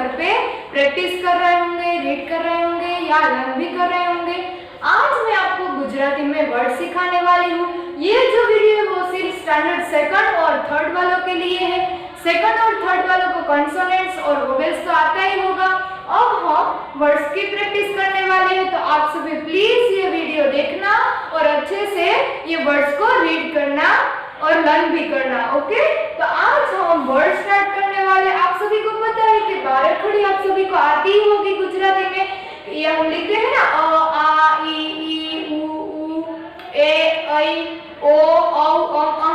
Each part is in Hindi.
घर पे प्रैक्टिस कर रहे होंगे, रीड कर रहे होंगे या लर्न भी कर रहे होंगे। आज मैं आपको गुजराती में वर्ड सिखाने वाली हूँ। ये जो वीडियो है वो सिर्फ स्टैंडर्ड सेकंड और थर्ड वालों के लिए है। सेकंड और थर्ड वालों को कॉन्सोनेंट्स और वोवेल्स तो आता ही होगा। अब हम वर्ड्स की प्रैक्टिस करने वाले हैं, तो आप सभी प्लीज ये वीडियो देखना और अच्छे से ये वर्ड्स को रीड करना और लर्न भी करना। ओके, तो आज हम वर्ड स्टार्ट करने वाले। आप सभी को पता है कि बाराखड़ी आप सभी को आती ही होगी गुजराती में। ये हम लिखते हैं ना अ आ ई उ ऊ ए ऐ ओ औ अ।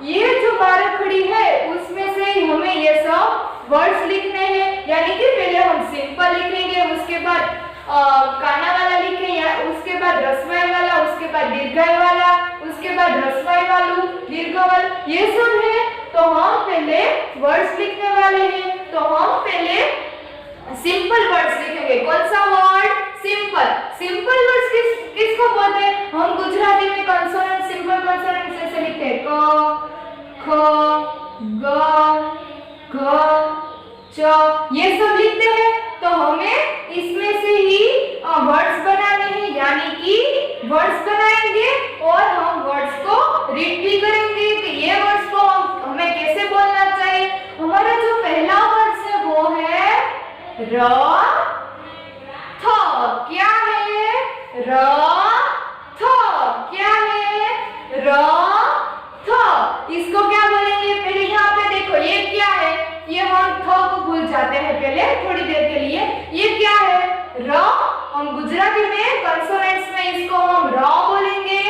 ये जो बाराखड़ी है उसमें से हमें ये सब वर्ड्स लिखने हैं, यानी कि पहले हम सिंपल लिखेंगे, उसके बाद काना वाला लिखेंगे, उसके बाद रस्वाई वाला, उसके बाद दीर्घाई वाला, उसके बाद रस्वाई वालू, दीर्घ वाला, ये सब है। तो हम पहले वर्ड्स लिखने वाले हैं। तो हम पहले सिंपल वर्ड्स लिखेंगे। कौन सा वर्ड? सिंपल। सिंपल वर्ड्स किसको बोलते हैं? हम गुजराती में कॉन्सोनेंट, सिंपल कॉन्सोनेंट ऐसे लिखते हैं क ख ग घ च, ये सब लिखते हैं। तो हमें इसमें से ही वर्ड्स बनाने हैं, यानी कि वर्ड्स बनाएंगे और हम वर्ड्स को रीड भी करेंगे कि ये वर्ड्स को हमें कैसे बोलना चाहिए। हमारा जो पहला वर्ड्स है वो है र थ। क्या है? र थ। क्या है? र थ। इसको क्या बोलेंगे? पहले यहाँ पे देखो, ये क्या है? ये हम थ को भूल जाते हैं पहले थोड़ी देर के लिए। ये क्या है? र। हम गुजराती में कंसोनेंट्स में इसको हम र बोलेंगे।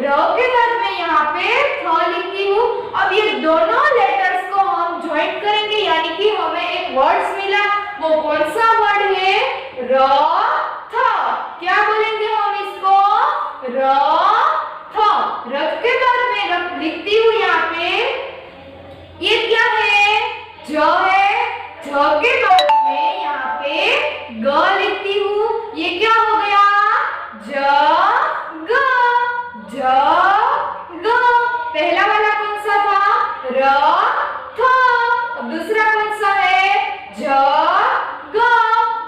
र के बाद में यहाँ पे थ लिखती हूँ। अब ये दोनों लेटर्स को हम ज्वाइन करेंगे, यानी कि हमें एक वर्ड्स मिला। वो कौन सा वर्ड है? र थ। क्या बोलेंगे हम इसको? र थ। र के बाद में लिखती हूँ यहाँ पे, ये क्या है? ज है। ज के बाद में यहाँ पे ग लिखती हूँ। ये क्या हो गया? ज ग। ज ग। पहला वाला कौन सा था? र थ। अब दूसरा कौन सा है? ज ग।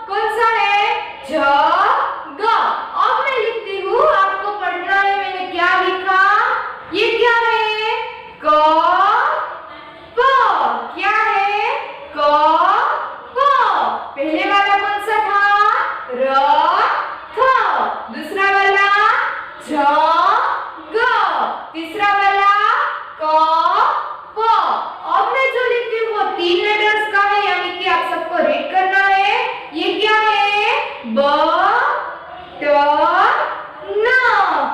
कौन सा है? ज ग। अब मैं लिखती हूँ, आपको पढ़ना है। मैंने क्या लिखा? ये क्या है? क प। क्या है? क प। पहले वाला कौन सा था? र थ। दूसरा वाला ज ग। तीसरा वाला क प। अब मैं जो लिखती हूँ वो 3 लेटर्स का है, यानी कि आप सबको रीड करना है। ये क्या है? ब ट न।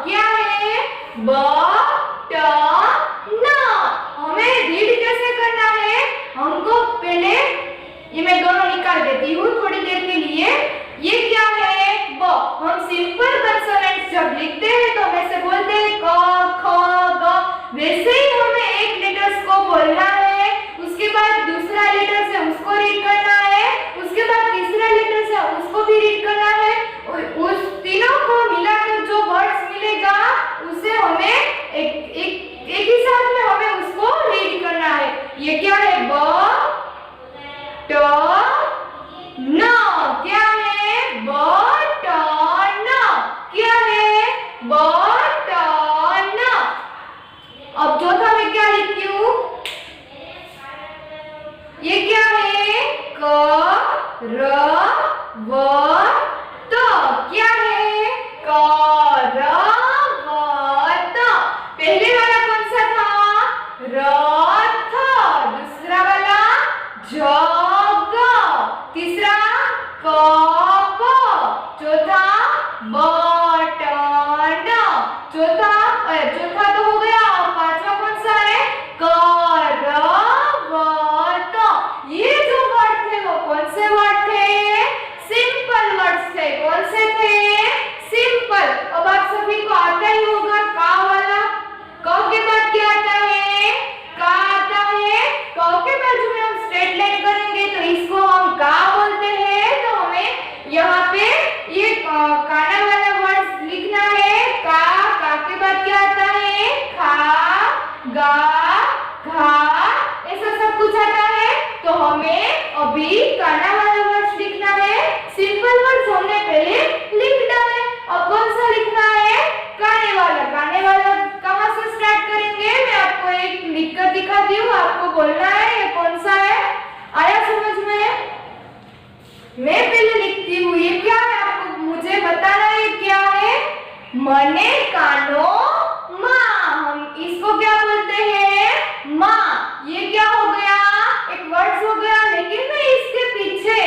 क्या है? ब ट न। हमें रीड कैसे करना है? हमको पहले ये मैं दोनों निकाल देती हूँ थोड़ी देर के लिए। ये क्या है? ब। हम सिंपल कंसोनेंट्स जब लिखते हैं तो हम ऐसे बोलते हैं क ख ग। वैसे ही हमें एक लेटर्स को बोलना है, उसके बाद दूसरा लेटर्स है उसको रीड करना है, उसके बाद तीसरा लेटर्स है उसको भी रीड करना है। उस तीनों को मिलाकर जो वर्ड्स मिलेगा उसे हमें एक ही साथ में हमें उसको रीड करना है। ये क्या है? ब ट न। क्या है? ब ट न। क्या है? ब ट न। अब चौथा में क्या लिखती हूँ? ये क्या है? क र व त। क्या है? क र व त। पहले वाला कौन सा था? र थ। दूसरा वाला ज ग। तीसरा क प। चौथा ब ट न। चौथा तो हो गया। पांचवा कौन सा है? क र व त। ये जो वर्ड थे वो कौन से वर्ड थे? सिंपल वर्ड्स थे। कौन से थे? सिंपल। अब आप सभी को आता ही होगा का वाला। क के बाद क्या आता है? का आता है। क के बाद में हम स्ट्रेट लाइन करेंगे तो इसको हम का बोलते हैं। तो हमें यहाँ पे ये काना वाला वर्ड लिखना है। का के बाद क्या आता है? खा गा घा, ऐसा सब कुछ आता है। तो हमें अभी काना वाला वर्ड बताती हूँ, आपको बोलना है ये कौन सा है। आया समझ में? मैं पहले लिखती हूँ, ये क्या है आपको मुझे बताना है, ये क्या है? मने कानो माँ। हम इसको क्या बोलते हैं? माँ। ये क्या हो गया? एक वर्ड हो गया, लेकिन मैं इसके पीछे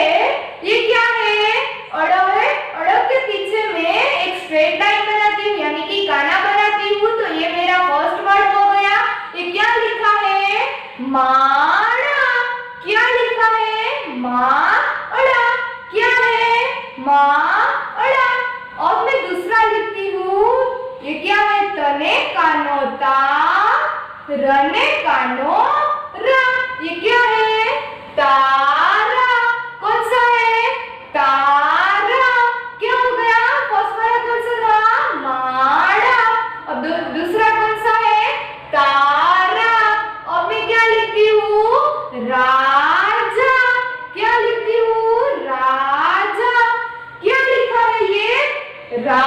ये क्या है? अड़ब है। अड़ब के पीछे मैं एक स्ट्रेट लाइन बनाती हूँ, यानी कि काना बनाती हूँ, तो ये मेरा फर्स्ट वर्ड हो गया। ये क्या लिखा है? माड़ा। क्या लिखा है? माड़ा। क्या है? माड़ा। अब मैं दूसरा लिखती हूँ, ये क्या है? तने कानो ता, रने कानो रा। ये क्या है? तारा। कौन सा है? तारा। क्या हो गया? फर्स्ट वाला कौन सा था? माड़ा। अब दूसरा कौन सा है? तारा। अब मैं क्या लिखती हूँ? राजा। क्या लिखती हूँ? राजा। क्या लिखा है ये? रा,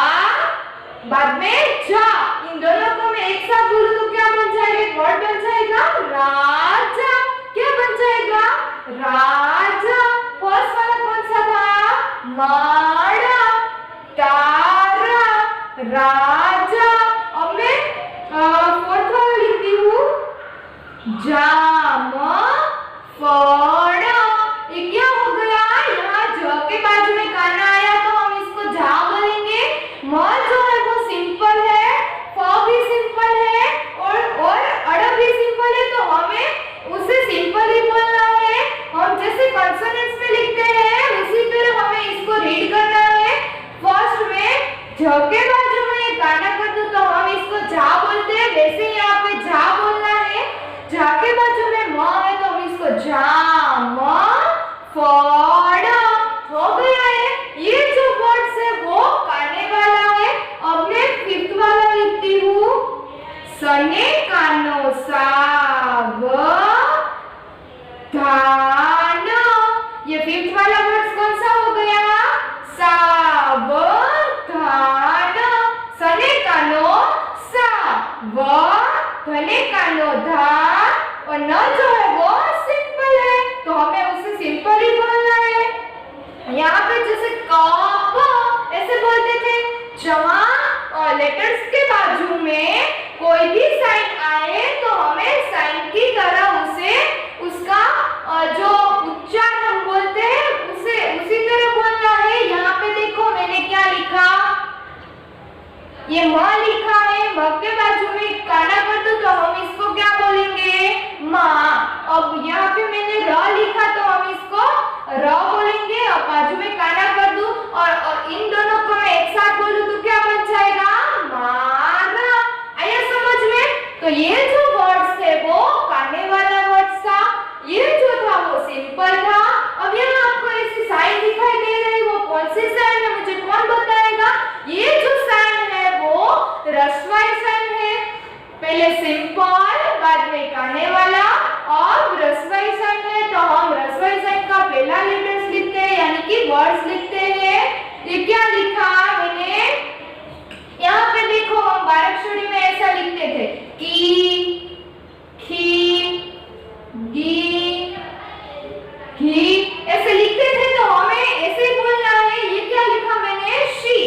बाद में जा। इन दोनों को मैं एक साथ बोलूं तो क्या बन जाएगा? एक वर्ड बन जाएगा राजा। क्या बन जाएगा? राजा। फर्स्ट वाला कौन सा था? माड़ा, तारा, राजा। अब मैं फोर्थ वाला लिखती हूँ, जाम फड़। ये क्या हो गया? यहाँ ज के बाजू में काना आया तो हम इसको जा बोलेंगे। म जो है वो सिंपल है, फ भी सिंपल है और अड़ भी सिंपल है, तो हमें उसे सिंपल ही बोलना है। हम जैसे कॉन्सोनेंट्स में लिखते हैं उसी तरह हमें इसको रीड करना है। फर्स्ट में ज के बाजू में काना कर दूं तो हम इसको जा बोलते हैं, वैसे ही यहाँ पे जा बोलना है। जा के बाजू में म है तो हम इसको जाम फड़। हो गया है। ये जो वर्ड्स है वो काने वाला है। अब मैं फिफ्थ वाला लिखती हूँ, सने कानो साग धान। ये फिफ्थ वाला वर्ड कौन सा हो गया? सावधान। सने कानो सा, व धने कानो धा, और न जो है वो सिंपल है, तो हमें उसे सिंपल ही बोलना है। यहाँ पे जैसे कप ऐसे बोलते थे, जहाँ लेटर्स के बाजू में कोई भी साइन आए तो हमें साइन की तरह उसे उसका जो उच्चारण हम बोलते हैं उसे उसी तरह बोलना है। यहाँ पे देखो मैंने क्या लिखा, ये म लिखा है, म के बाजू में काना कर दो तो हम इसको क्या बोलेंगे? माँ। अब यहाँ पे मैंने र लिखा तो हम इसको र बोलेंगे, और बाजू में काना कर दूं और इन दोनों को मैं एक साथ बोलूं तो क्या बन जाएगा? मारा। आया समझ में? तो ये जो वर्ड्स है वो काने वाला वर्ड्स था, ये जो था वो सिंपल था। अब यहाँ आपको ऐसी साइन दिखाई दे रही, वो कौन सी साइन है मुझे कौन बताएगा? ये जो साइन है वो ह्रस्वई साइन है। पहले सिंपल, बाद में काने वाला, और ह्रस्वई साइन है तो हम ह्रस्वई साइन का पहला लेटर्स लिखते हैं, यानी कि वर्ड्स लिखते हैं। ये क्या लिखा मैंने? यहाँ पे देखो हम बाराक्षरी में ऐसा लिखते थे, की, खी, गी, घी, ऐसे लिखते थे, तो हमें ऐसे ही बोलना है। ये क्या लिखा मैंने? शी।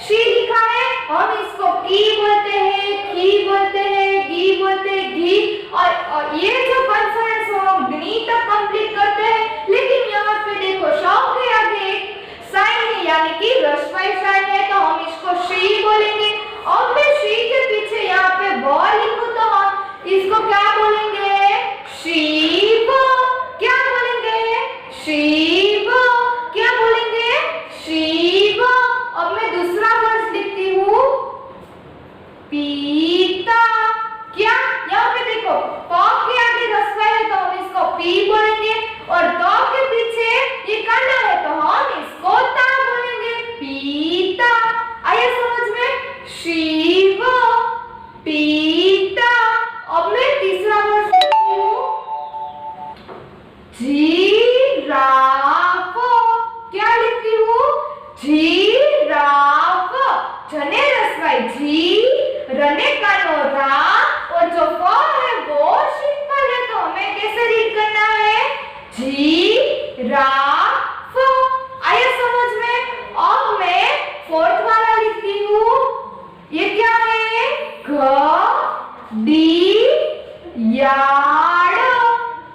शी लिखा है, हम इसको की बोलते हैं, खी बोलते हैं, गी बोलते हैं, घी, और ये जो कॉन्सोनेंट्स हम ग्नी तक कंप्लीट करते हैं। लेकिन यहाँ पे देखो श के आगे एक साइन है, यानी कि ह्रस्वई साइन है, तो हम इसको शी बोलेंगे। अब मैं शी के पीछे यहाँ पे व लिखूं तो हम इसको क्या बोलेंगे? शिव। क्या बोलेंगे? शिव। क्या बोलेंगे? शिव। अब मैं दूसरा वर्ड लिखती हूँ, पीता। क्या? यहाँ पे देखो प के आगे ह्रस्वई है तो हम इसको पी बोलेंगे, और द के पीछे ये काना है तो हम इसको ता बोलेंगे, पीता। आया समझ में? जिराफ। आया समझ में? अब मैं फोर्थ वाला लिखती हूँ। ये क्या है? घड़ियाल।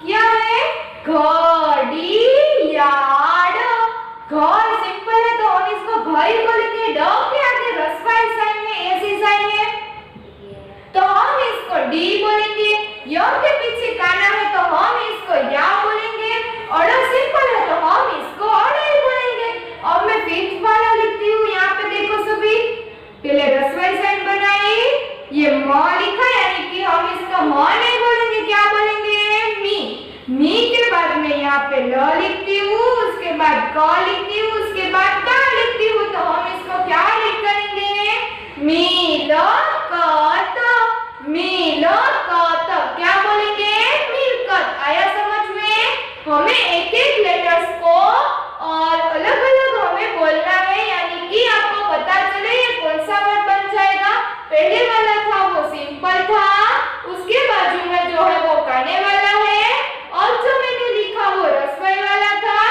क्या है? घड़ियाल। घर सिंपल है तो हम इसको घर ही बोलेंगे। ड के आगे रस्वाई साइन है, ऐसी साइन है तो हम इसको डी बोलेंगे। य के पीछे काना है तो हम इसको या बोलेंगे। अड़ सिंपल है तो हम इसको अड़ ही बोलेंगे। अब मैं फिफ्थ वाला लिखती हूँ। यहाँ पे देखो सभी, पहले रस्वाई साइन बनाई, ये म लिखा यानी कि हम इसका म नहीं बोलेंगे, क्या बोलेंगे? मी। मी के बाद में यहाँ पे ल लिखती हूँ, उसके बाद क लिखती हूँ, उसके बाद क लिखती हूँ तो हम इसको क्या लिख करेंगे? मिलकत। मिलकत क्या बोलेंगे? मिलकत। आया समझ में? हमें एक एक लेटर्स को और अलग अलग हमें बोलना है, यानी कि आपको पता चले ये कौन सा वर्ड बन जाएगा। पहले वाला था वो सिंपल था, उसके बाजू में जो है वो काने वाला है, और जो मैंने लिखा वो रस्वई वाला था।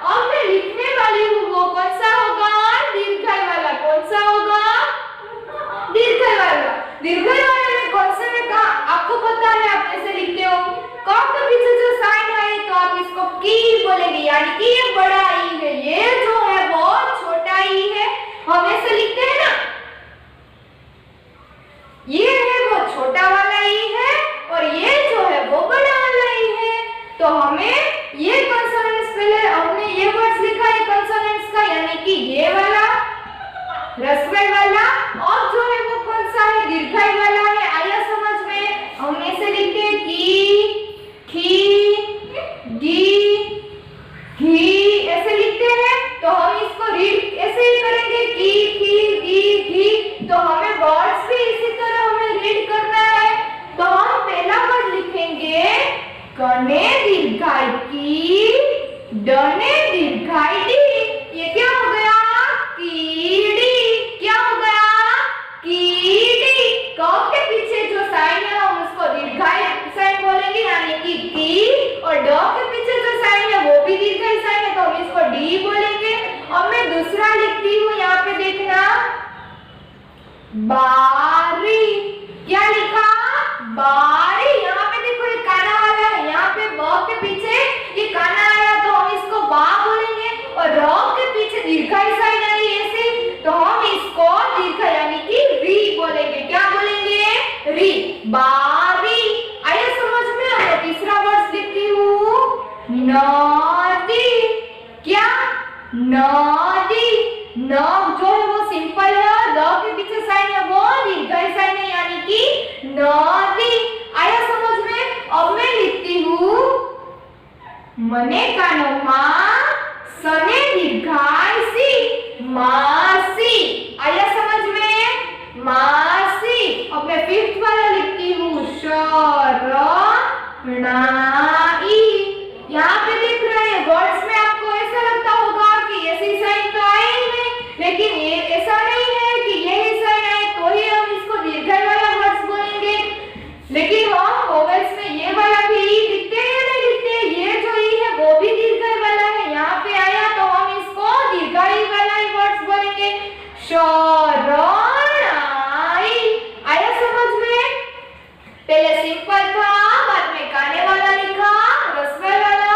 अब मैं लिखने वाली हूँ वो कौन सा होगा? दीर्घाई वाला। कौन सा होगा? दीर्घाई वाला। दीर्घाई वाले में कौन से में कहा आपको पता है, आप कैसे लिखते हो? क के पीछे जो साइन है तो आप इसको की बोलेंगे, यानी कि ये बड़ा ई है, ये जो है वो छोटा ई है। हम ऐसे लिखते हैं ना, ये है वो छोटा वाला ई है और ये जो है वो बड़ा वाला ई है। तो हमें ये कंसोनेंट्स, पहले हमने ये वर्ड्स लिखा है कंसोनेंट्स का, यानी कि ये वाला रस्वई वाला, और जो है वो कौन सा है? दीर्घाई वाला है। आया समझ में? हम ऐसे लिखते हैं की, खी, गी, घी, ऐसे लिखते हैं। तो हम इसको रीड ऐसे ही करेंगे, की, खी, गी, घी। तो हमें वर्ड्स भी इसी तरह हमें रीड करना है। तो हम पहला वर्ड लिखेंगे कने दीर्घाई की, डने दीर्घाई डी। ये क्या हो गया? कीड़ी। क्या हो गया? कीड़ी। क के पीछे जो साइन है हम उसको दीर्घाई साइन बोलेंगे, यानी कि की, और ड के पीछे जो साइन है वो भी दीर्घाई साइन है तो हम इसको डी बोलेंगे। अब मैं दूसरा लिखती हूँ, यहाँ पे देखना, बारी। क्या लिखा? बारी। यहाँ पे देखो ये काना वाला है, यहाँ पे ब के पीछे ये काना आया तो हम इसको बा बोलेंगे, और र के पीछे दीर्घाई साइन आई ऐसे तो हम इसको दीर्घाई यानी कि री बोलेंगे। क्या बोलेंगे? री। बारी। आया समझ में? अब मैं तीसरा वर्ड लिखती हूँ, नदी। क्या? नदी। न जो है वो सिंपल है, द के पीछे साइन है वो दीर्घाई साइन है, यानी कि नदी। आया समझ में? अब मैं लिखती हूँ मने कानो मा, सने दीर्घाई सी, मासी। आया समझ में? मासी। अब मैं फिफ्थ वाला लिखती हूँ, शरणाई। यहाँ पे दिख रहे हैं वर्ड्स में, आपको ऐसा लगता होगा कि ऐसी साइन तो आई नहीं, लेकिन ये ऐसा नहीं है कि यही साइन आए तो ही हम इसको दीर्घाई वाला वर्ड्स बोलेंगे। लेकिन हम वोवेल्स में ये वाला भी लिखते हैं या नहीं लिखते? ये जो ई है वो भी दीर्घाई वाला है, यहाँ पे आया तो हम इसको दीर्घाई वाला ही वर्ड्स बोलेंगे, शरणाई। आया समझ में? पहले सिंपल था, बाद में काने वाला लिखा, रस्वई वाला,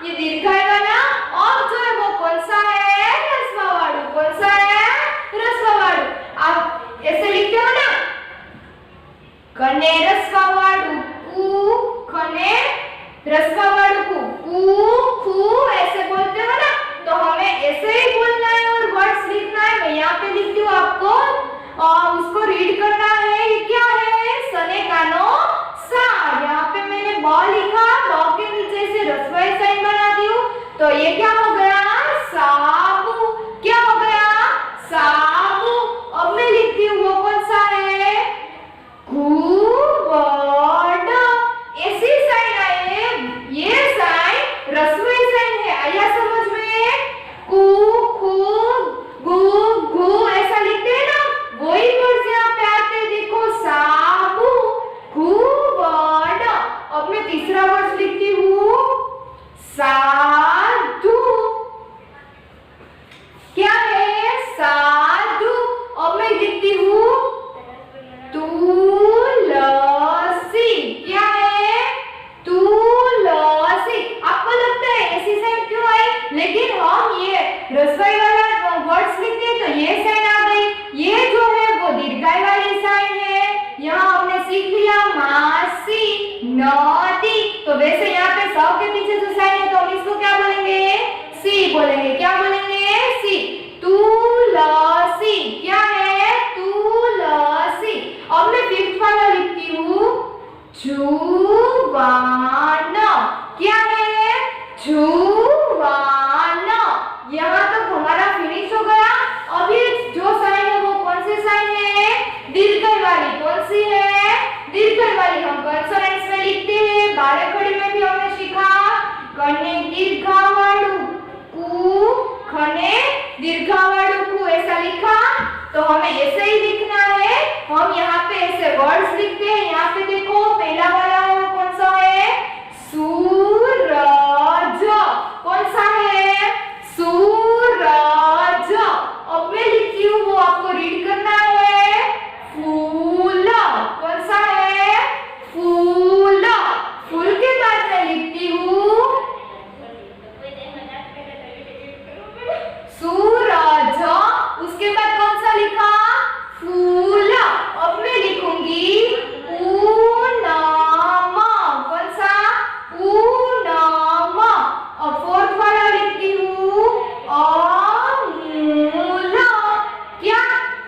ये दीर्घाई वाला, और जो है वो कौन सा है? रस्वावाड़ू। कौन सा है? रस्वावाड़ू। आप ऐसे लिखते हो ना, कने रस्वावाड़ू कू, खने रस्वावाड़ू कू, कू, खू, ऐसे बोलते हो ना, तो हमें ऐसे ही बोलना है और वर्ड्स लिखना है। मैं यहाँ पे लिखती हूँ आपको, और उसको रीड करना है। ये क्या है? सने कानो सा। यहाँ पे मैंने ब लिखा, ब के नीचे से रस्वई साइन बना दी हूँ, तो ये क्या हो गया? साबु। क्या हो गया? साबु। अब मैं लिखती हूँ वो कौन सा है? कुबड़। ऐसी साइन आए, ये स के पीछे जो साइन है तो हम इसको क्या बोलेंगे? सी बोलेंगे। क्या बोलेंगे? सी। तुलसी। क्या है? तुलसी। अब मैं फिफ्थ वाला लिखती हूँ, जुबान। क्या है? जुबान। यहाँ तक हमारा फिनिश हो गया। अभी जो साइन है वो कौन से साइन है? दीर्घई वाली। कौन सी है? दीर्घई वाली। हम कंसोनेंट्स में लिखते हैं, बारेखड़ी में भी हमने सीखा, कने दीर्घावाळु कु, खने दीर्घावाळु कु, ऐसा लिखा। तो हमें ऐसे ही लिखना है। हम यहाँ पे ऐसे वर्ड्स लिखते हैं। यहाँ पे देखो पहला वाला है वो कौन सा है? सूरज। कौन सा है? सूरज। अब मैं लिखती हूँ, वो आपको रीड करना है, फूल। कौन सा है? फूल। फूल के बाद मैं लिखती हूँ सूरज। उसके बाद कौन सा लिखा? फूल। अब मैं लिखूंगी पूनम। कौन सा? पूनम। अब फोर्थ वाला लिखती हूँ अमूल। क्या?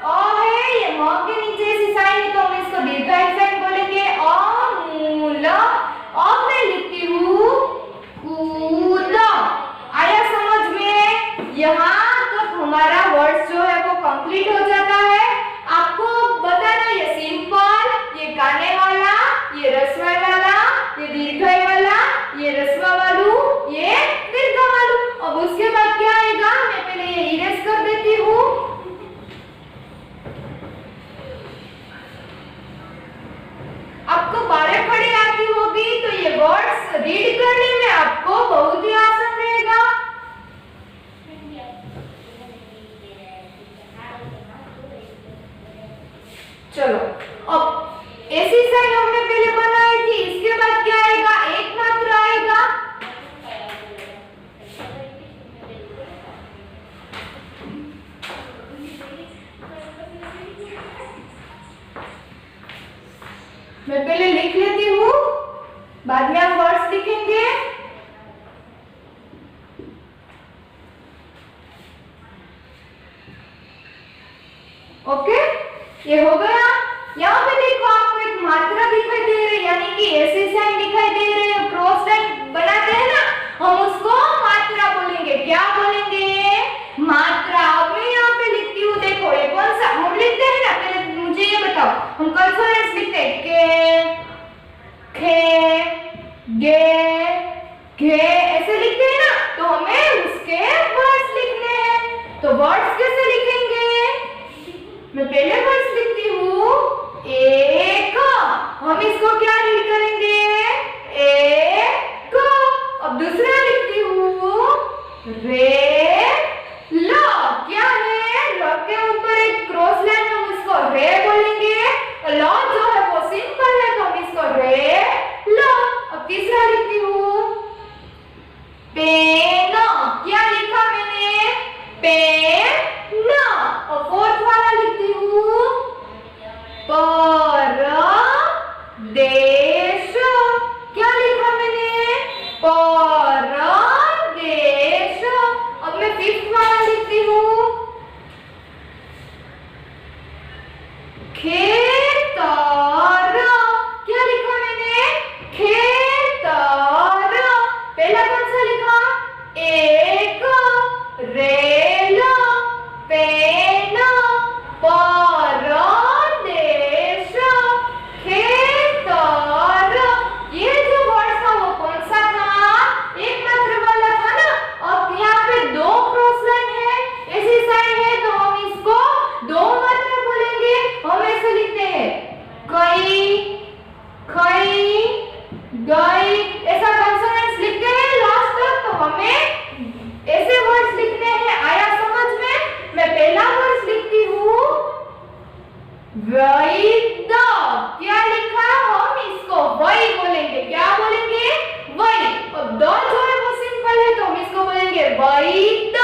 अ है, ये म के नीचे ऐसी साइन है तो हम इसको दीर्घाई साइन बोलेंगे, अमूल। अब मैं लिखती हूँ कूद। आया समझ में? यहाँ तक हमारा वर्ड्स जो है वो कंप्लीट हो जाता है। आपको बताना, ये सिंपल, ये गाने वाला, ये रस्वा वाला, ये दीर्घई वाला, ये रस्वा वालू, ये दीर्घ वालू। अब उसके बाद क्या आएगा? मैं पहले ये इरेज कर देती हूँ। आपको बारेखड़ी आती होगी तो ये वर्ड्स रीड करने में आपको बहुत ही आसान रहेगा। चलो, अब ऐसी साइन हमने पहले बनाई थी। इसके बाद क्या आएगा? एक मात्र आएगा। मैं पहले लिख लेती हूँ, बाद में हम वर्ड्स लिखेंगे। ओके, ये हो गया। यहाँ पे देखो आपको एक मात्रा दिखाई दे रही है, यानी कि ऐसे साइन दिखाई दे रहे हैं, क्रॉस लाइन बनाते हैं ना, हम उसको मात्रा बोलेंगे। क्या बोलेंगे? मात्रा। अब मैं यहाँ पे लिखती हूँ, देखो ये कौन सा हम लिखते हैं ना, पहले मुझे ये बताओ, हम कंसोनेंट्स लिखते हैं, के, खे, गे, घे, ऐसे लिखते हैं ना, तो हमें उसके वर्ड्स लिखने हैं। तो वर्ड्स कैसे लिखेंगे? मैं पहले वर्ड्स लिखती हूँ, एक। हम इसको क्या रीड करेंगे? एक। अब दूसरा लिखती हूँ, रे, ल। क्या है? ल के ऊपर एक क्रॉस लाइन, हम इसको रे बोलेंगे। ल जो है वो सिंपल है तो हम इसको रे, ल। अब तीसरा लिखती हूँ, पेन। क्या लिखा मैंने? पेन। और फोर्थ वाला लिखती हूँ, परदेश। क्या लिखा मैंने? परदेश। अब मैं फिफ्थ वाला लिखती हूँ, खेतर। क्या लिखा मैंने? खेतर। पहला कौन सा लिखा? एक, रेल, पेन, परदेश, खेतर। ये जो वर्ड था वो कौन सा था? एक मात्र वाला था ना। अब यहाँ पे दो क्रॉस लाइन है, ऐसी साइन है तो हम इसको दो मात्र बोलेंगे। हम ऐसे लिखते हैं, कई, खई, गई, ऐसा कंसोनेंट्स लिखते हैं लास्ट तक। तो हमें ऐसे वर्ड्स लिखने हैं। आया समझ में? मैं पहला वर्ड लिखती हूँ, वैद। क्या लिखा? हम इसको वही बोलेंगे। क्या बोलेंगे? वही। अब द जो है वो सिंपल है तो हम इसको बोलेंगे वैद।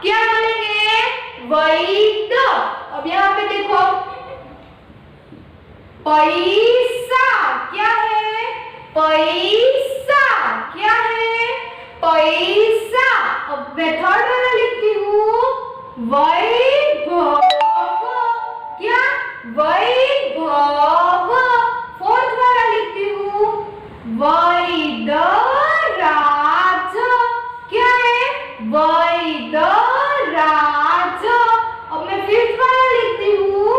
क्या बोलेंगे? वैद। अब यहाँ पे देखो, पैसा। क्या है? पैसा। क्या है? पैसा। अब मैं थर्ड वाला लिखती हूँ वैभव। क्या? वैभव। फोर्थ वाला लिखती हूँ वैदराज। क्या है? वैदराज। अब मैं फिफ्थ वाला लिखती हूँ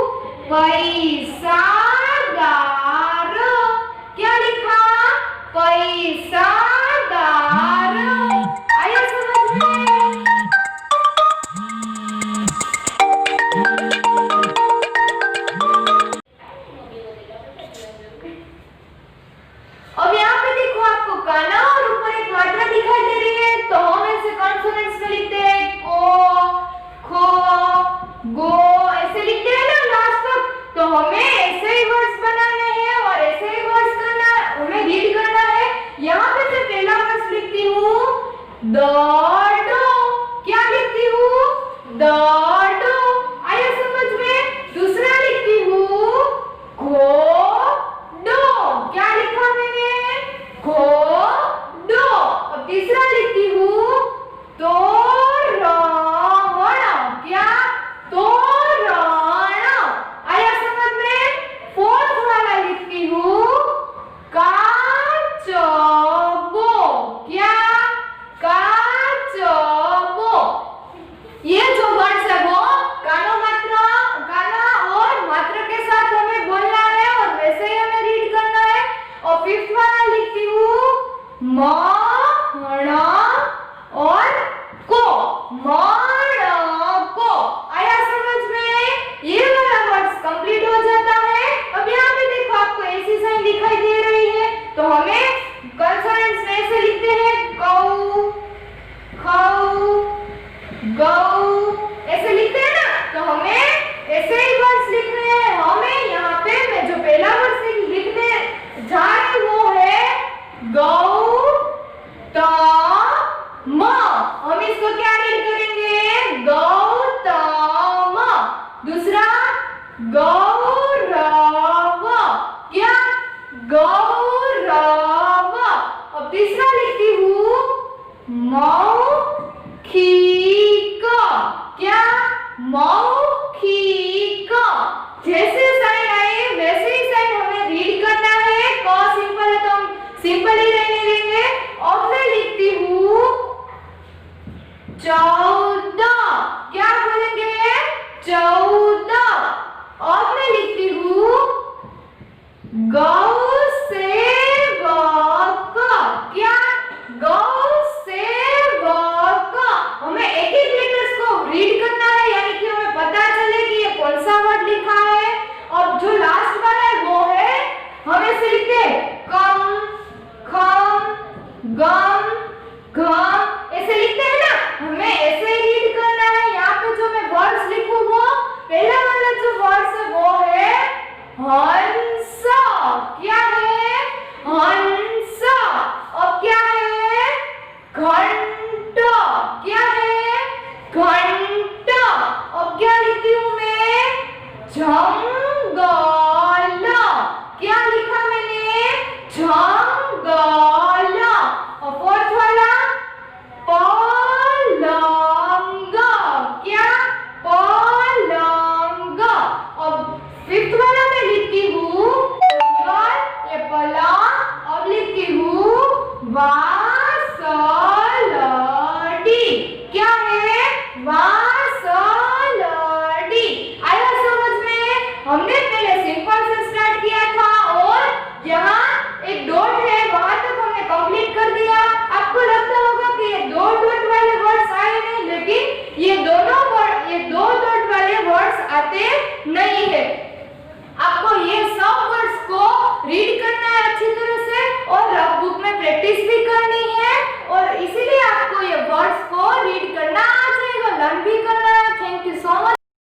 पैसादार। क्या लिखा? पैसादार। आया समझ में? अब यहाँ पे देखो आपको काना और ऊपर एक मात्रा दिखाई दे रही है, तो हम ऐसे कॉन्सोनेंट्स में लिखते हैं को, खो, गो, ऐसे लिखते हैं ना लास्ट तक। तो हमें ऐसे ही वर्ड्स बनाने हैं और ऐसे ही वर्ड्स करना, हमें रीड करना है। यहाँ पे मैं पहला वर्ड लिखती हूँ दडो। क्या लिखती हूँ? दडो। आया समझ में? दूसरा लिखती हूँ घोड़ो। क्या लिखा मैंने? घोड़ो। अब तीसरा लिखती हूँ तोरण। क्या? तोरण। आया समझ में? फोर्थ वाला लिखती हूँ काचबो। क्या? काचबो। ये जो वर्ड्स है वो काना और मात्रा के साथ हमें बोलना है और वैसे ही हमें रीड करना है। और फिफ्थ वाला लिखती हूँ मण और को। मण को। आया समझ में? ये वाला वर्ड्स कंप्लीट हो जाता है। अब यहाँ पे देखो आपको ऐसी साइन दिखाई दे रही है, तो हमें कंसोनेंट्स में ऐसे लिखते हैं कौ, खौ, गौ, ऐसे लिखते हैं ना। तो हमें ऐसे ही वर्ड्स लिखने हैं। हमें यहाँ पे मैं जो पहला वर्ड लिखने जा रही हूँ वो है गौतम। हम इसको क्या रीड करेंगे? गौतम। दूसरा गौरव। क्या? गौरव। अब तीसरा लिखती हूँ मौखिक। क्या? मौखिक। जैसे साइन आए वैसे ही साइन हमें रीड करना है। क सिंपल है तो हम सिंपल ही रहने देंगे। और मैं लिखती हूँ 14। क्या बोलेंगे? 14। और मैं लिखती हूँ गौ सेवक। क्या? गौ सेवक। हमें एक एक लेटर्स को रीड करना है, यानी कि हमें पता चले कि ये कौन सा वर्ड लिखा है। और जो लास्ट वाला है वो है, हम ऐसे लिखते हैं कम, खम, गम, घम, ऐसे लिखते हैं ना। हमें ऐसे ही रीड करना है। यहाँ पे जो मैं वर्ड्स लिखूं वो पहला वाला जो वर्ड्स है वो है हंस। क्या है? हंस। अब क्या है? घंट। क्या है? घंट। अब क्या लिखती हूँ मैं? जंगल। क्या लिखा मैंने? जंगल। और फोर्थ वाला पलंग। क्या? पलंग। अब फिफ्थ वाला मैं लिखती हूँ ये पलंग। अब लिखती हूँ वासर।